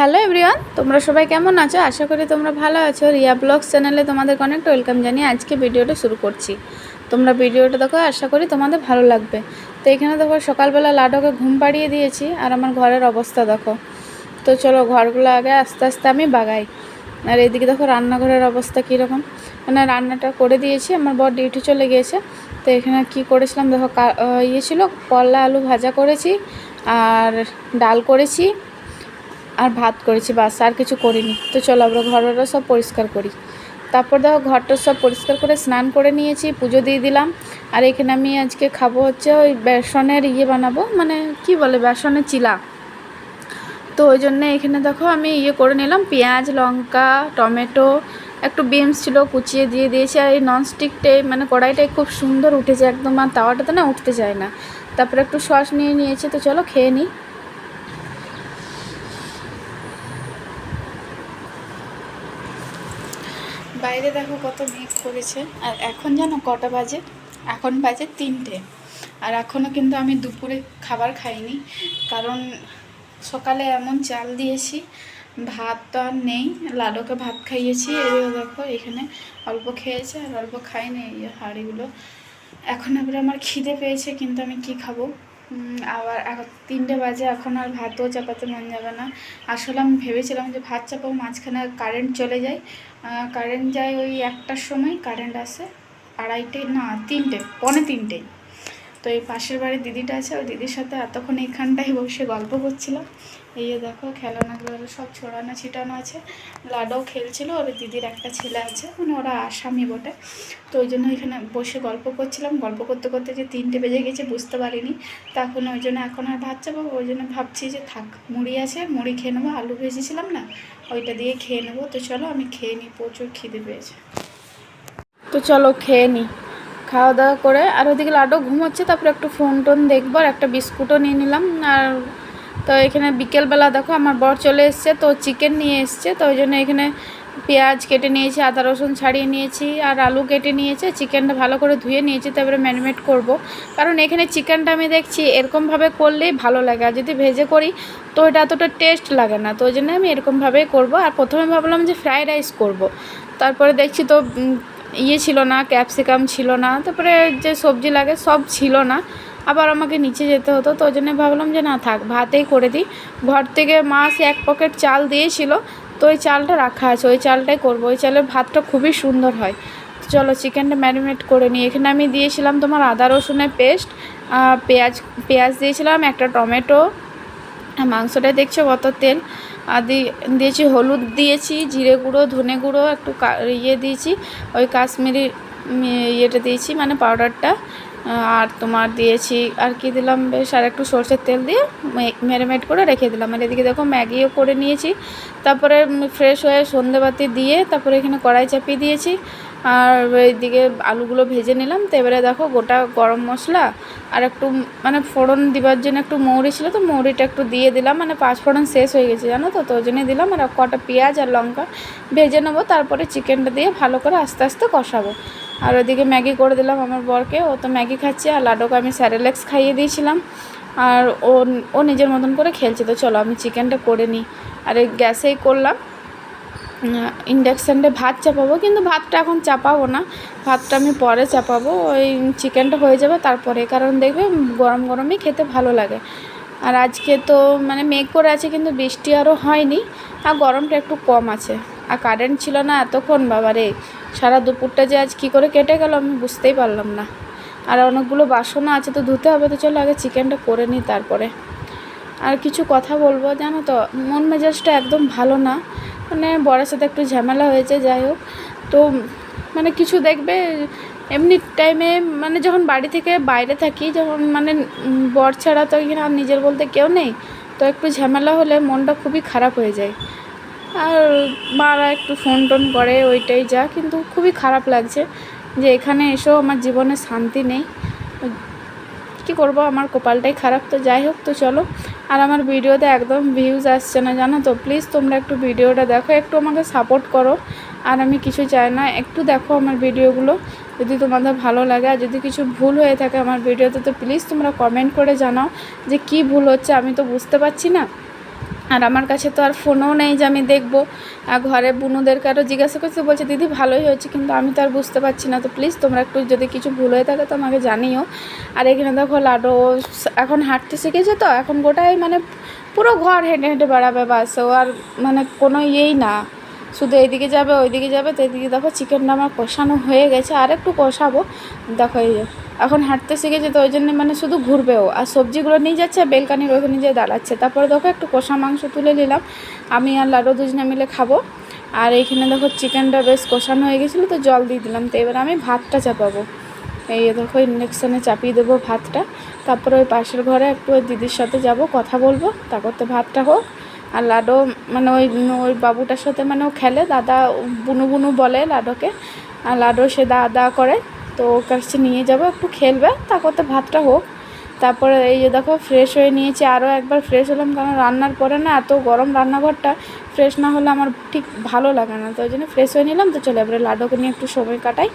Hello everyone, তোমরা সবাই কেমন আছো? আশা করি তোমরা ভালো আছো। রিয়া ব্লগস চ্যানেলে তোমাদের অনেক ওয়েলকাম জানিয়ে আজকে ভিডিওটা শুরু করছি। তোমরা ভিডিওটা দেখো, আশা করি তোমাদের ভালো লাগবে। তো এখানে দেখো সকালবেলা লাডোকে ঘুম পাড়িয়ে দিয়েছি আর আমার ঘরের অবস্থা দেখো। তো চলো ঘরগুলো আগে আস্তে আস্তে আমি বাগাই। আর এদিকে দেখো রান্নাঘরের অবস্থা কীরকম, মানে রান্নাটা করে দিয়েছি, আমার বর ডিউটি চলে গিয়েছে। তো এখানে কি করেছিলাম দেখো, ছিল করলা আলু ভাজা করেছি আর ডাল করেছি আর ভাত করেছি, বাস আর কিছু করিনি। তো চলো আমরা ঘরটা সব পরিষ্কার করি। তারপর দেখো ঘরটা সব পরিষ্কার করে স্নান করে নিয়েছি, পুজো দিয়ে দিলাম। আর এখানে আমি আজকে খাবো হচ্ছে ওই বেসনের বানাবো, মানে কি বলে বেসনের চিলা। তো ওই জন্য এখানে দেখো আমি করে নিলাম পেঁয়াজ লঙ্কা টমেটো, একটু বিনস ছিল কুচিয়ে দিয়ে দিয়েছি। আর এই ননস্টিকটাই মানে কড়াইটাই খুব সুন্দর উঠেছে একদম, আর তাওয়াটাতে না উঠতে চায় না। তারপরে একটু সস নিয়ে নিয়েছি। তো চলো খেয়ে নিই। বাইরে দেখো কত মেঘ করেছে। আর এখন জানো কটা বাজে? এখন বাজে 3টে। আর এখনও কিন্তু আমি দুপুরে খাবার খাইনি, কারণ সকালে এমন চাল দিয়েছি, ভাত তো আর নেই। লাডোকে ভাত খাইয়েছি, এগুলো দেখো এখানে অল্প খেয়েছে আর অল্প খাইনি এই হাঁড়িগুলো। এখন এবারে আমার খিদে পেয়েছে, কিন্তু আমি কি খাবো? আবার 3টে বাজে, এখন আর ভাতও চাপাতে মন যাবে না। আসলে আমি ভেবেছিলাম যে ভাত চাপাবো, মাঝখানে কারেন্ট চলে যায়। কারেন্ট যায় ওই 1টার সময়, কারেন্ট আসে 2:30 না 3টে, 2:45। তো এই পাশের বাড়ির দিদিটা আছে, ওই দিদির সাথে এতক্ষণ এইখানটায় বসে গল্প করছিলাম। এই দেখো খেলনাগুলো সব ছড়ানো ছিটানো আছে। লাডোও খেলছিল, ওর দিদির একটা ছেলে আছে, মানে ওরা আসামি বটে। তো ওই জন্য এখানে বসে গল্প করছিলাম, গল্প করতে করতে যে 3টে বেজে গেছে বুঝতে পারিনি। তখন ওই জন্য এখন আর ভাত চাপাবো, ওই জন্য ভাবছি যে থাক, মুড়ি আছে মুড়ি খেয়ে নেবো, আলু ভেজেছিলাম না ওইটা দিয়ে খেয়ে নেবো। তো চলো আমি খেয়ে নিই, প্রচুর খিদে পেয়েছে। তো চলো খেয়ে নিই। খাওয়া দাওয়া করে আর ওইদিকে লাডো ঘুমোচ্ছে, তারপরে একটু ফোন টোন দেখবো, আর একটা বিস্কুটও নিয়ে নিলাম। আর তো এখানে বিকেলবেলা দেখো আমার বর চলে এসছে, তো চিকেন নিয়ে এসছে। তো ওই জন্য এখানে পেঁয়াজ কেটে নিয়েছি, আদা রসুন ছাড়িয়ে নিয়েছি, আর আলু কেটে নিয়েছি। চিকেনটা ভালো করে ধুয়ে নিয়েছি, তারপরে ম্যারিনেট করব। কারণ এখানে চিকেনটা আমি দেখছি এরকমভাবে করলেই ভালো লাগে, আর যদি ভেজে করি তো এটা অতটা টেস্ট লাগে না। তো ওই জন্য আমি এরকমভাবেই করব। আর প্রথমে ভাবলাম যে ফ্রাইড রাইস করব, তারপরে দেখছি তো ছিল না, ক্যাপসিকাম ছিল না, তারপরে যে সবজি লাগে সব ছিল না, আবার আমাকে নিচে যেতে হতো। তো ওই জন্য ভাবলাম যে না থাক, ভাতেই করে দিই। ঘর থেকে মা সে 1 প্যাকেট চাল দিয়েছিল, তো ওই চালটা রাখা আছে, ওই চালটাই করবো। ওই চালের ভাতটা খুবই সুন্দর হয়। তো চলো চিকেনটা ম্যারিনেট করে নিই। এখানে আমি দিয়েছিলাম তোমার আদা রসুনের পেস্ট, পেঁয়াজ দিয়েছিলাম, একটা টমেটো। মাংসটায় দেখছো কত তেল। আর দিয়েছি হলুদ, দিয়েছি জিরে গুঁড়ো ধনে গুঁড়ো, একটু দিয়েছি ওই কাশ্মীরি ইয়েটা দিয়েছি, মানে পাউডারটা। আর তোমার দিয়েছি আর কি দিলাম, বেশ আর একটু সরষের তেল দিয়ে ম্যারিনেট করে রেখে দিলাম। আর এদিকে দেখো ম্যাগিও করে নিয়েছি। তারপরে ফ্রেশ হয়ে সন্ধেবাতি দিয়ে তারপরে এখানে কড়াই চাপিয়ে দিয়েছি। আর এইদিকে আলুগুলো ভেজে নিলাম। তো এবারে দেখো গোটা গরম মশলা আর একটু মানে ফোড়ন দিবার জন্য একটু মৌরি ছিল, তো মৌরিটা একটু দিয়ে দিলাম, মানে 5 ফোড়ন শেষ হয়ে গেছে জানো তো, তো ওই জন্যই দিলাম। আর কটা পেঁয়াজ আর লঙ্কা ভেজে নেবো, তারপরে চিকেনটা দিয়ে ভালো করে আস্তে আস্তে কষাবো। আর ওইদিকে ম্যাগি করে দিলাম আমার বরকে, ও তো ম্যাগি খাচ্ছে। আর লাডোকে আমি স্যারেলেক্স খাইয়ে দিয়েছিলাম, আর ও নিজের মতন করে খেলছে। তো চলো আমি চিকেনটা করে নিই। আর এই গ্যাসেই করলাম, ইন্ডাকশানটা ভাত চাপাবো, কিন্তু ভাতটা এখন চাপাবো না, ভাতটা আমি পরে চাপাবো। ওই চিকেনটা হয়ে যাবে তারপরে, কারণ দেখবে গরম গরমই খেতে ভালো লাগে। আর আজকে তো মানে মেঘ করে আছে, কিন্তু বৃষ্টি আরও হয়নি, আর গরমটা একটু কম আছে। আর কারেন্ট ছিল না এতক্ষণ, বাবারে সারা দুপুরটা যে আজ কী করে কেটে গেল আমি বুঝতেই পারলাম না। আর অনেকগুলো বাসনও আছে, তো ধুতে হবে। তো চলো আগে চিকেনটা করে নিই তারপরে। আর কিছু কথা বলবো, জানো তো মন মেজাজটা একদম ভালো না, মানে বরের সাথে একটু ঝামেলা হয়েছে। যাই হোক, তো মানে কিছু দেখবে এমনি টাইমে, মানে যখন বাড়ি থেকে বাইরে থাকি, যখন মানে বর ছাড়া তো এখানে আর নিজের বলতে কেউ নেই, তো একটু ঝামেলা হলে মনটা খুবই খারাপ হয়ে যায়। আর মারা একটু ফোন টোন করে, ওইটাই যা। কিন্তু খুবই খারাপ লাগছে যে এখানে এসেও আমার জীবনে শান্তি নেই। কী করব, আমার কপালটাই খারাপ। তো যাই হোক, তো চলো। আর আমার ভিডিওতে একদম ভিউজ আসছে না জানো তো, প্লিজ তোমরা একটু ভিডিওটা দেখো, একটু আমাকে সাপোর্ট করো। আর আমি কিছু চাই না, একটু দেখো আমার ভিডিওগুলো, যদি তোমাদের ভালো লাগে। আর যদি কিছু ভুল হয়ে থাকে আমার ভিডিওতে, তো প্লিজ তোমরা কমেন্ট করে জানাও যে কি ভুল হচ্ছে, আমি তো বুঝতে পারছি না। আর আমার কাছে তো আর ফোনও নেই যে আমি দেখবো। আর ঘরে বুনুদেরকে আরও জিজ্ঞাসা করছে, বলছে দিদি ভালোই হয়েছে, কিন্তু আমি তো আর বুঝতে পারছি না। তো প্লিজ তোমরা একটু যদি কিছু ভুল হয়ে থাকে তো আমাকে জানিও। আর এখানে দেখো লাডো এখন হাঁটতে শিখেছে, তো এখন গোটাই মানে পুরো ঘর হেঁটে হেঁটে বেড়াবে, বাস ও আর মানে কোনো ইয়েই না, শুধু এইদিকে যাবে ওইদিকে যাবে। তো এইদিকে দেখো চিকেনটা আমার কষানো হয়ে গেছে, আর একটু কষাবো। দেখো এই যে এখন হাঁটতে শিখেছে, তো ওই জন্য মানে শুধু ঘুরবেও, আর সবজিগুলো নিয়ে যাচ্ছে, বেলকানির ওখানে যেয়ে দাঁড়াচ্ছে। তারপরে দেখো একটু কষা মাংস তুলে নিলাম, আমি আর লাডো দুজনে মিলে খাবো। আর এইখানে দেখো চিকেনটা বেশ কষানো হয়ে গেছিলো, তো জল দিয়ে দিলাম। তো এবার আমি ভাতটা চাপাবো, এই দেখো ইন্ডাকশানে চাপিয়ে দেবো ভাতটা। তারপরে ওই পাশের ঘরে একটু ওই দিদির সাথে যাব, কথা বলবো, তারপর তো ভাতটা হোক। আর লাডো মানে ওই বাবুটার সাথে মানে ও খেলে, দাদা বুনু বুনু বলে লাডোকে, আর লাডো সে দা করে। তো ওর কাছে নিয়ে যাবো, একটু খেলবে, তারপর তো ভাতটা হোক। তারপরে এই যে দেখো ফ্রেশ হয়ে নিয়েছি, আরও একবার ফ্রেশ হলাম, কারণ রান্নার পরে না এত গরম রান্নাঘরটা, ফ্রেশ না হলে আমার ঠিক ভালো লাগে না। তো ওই জন্য ফ্রেশ হয়ে নিলাম। তো চলে এবারে লাডোকে নিয়ে একটু সময় কাটাই।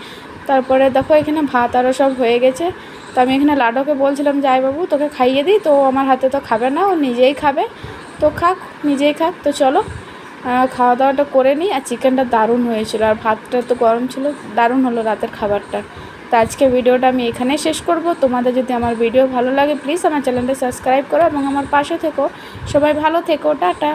তারপরে দেখো এখানে ভাত আরও সব হয়ে গেছে। তো আমি এখানে লাডোকে বলছিলাম, যাই বাবু তোকে খাইয়ে দিই, তো আমার হাতে তো খাবে না, ও নিজেই খাবে, তো খাক, নিজেই খাক। তো চলো খাওয়া দাওয়াটা করে নিই। আর চিকেনটা দারুণ হয়েছিল, আর ভাতটা তো গরম ছিল, দারুণ হলো রাতের খাবারটা। তো আজকে ভিডিওটা আমি এখানেই শেষ করব। তোমাদের যদি আমার ভিডিও ভালো লাগে প্লিজ আমার চ্যানেলটা সাবস্ক্রাইব করো এবং আমার পাশে থেকো। সবাই ভালো থেকো, টাটা।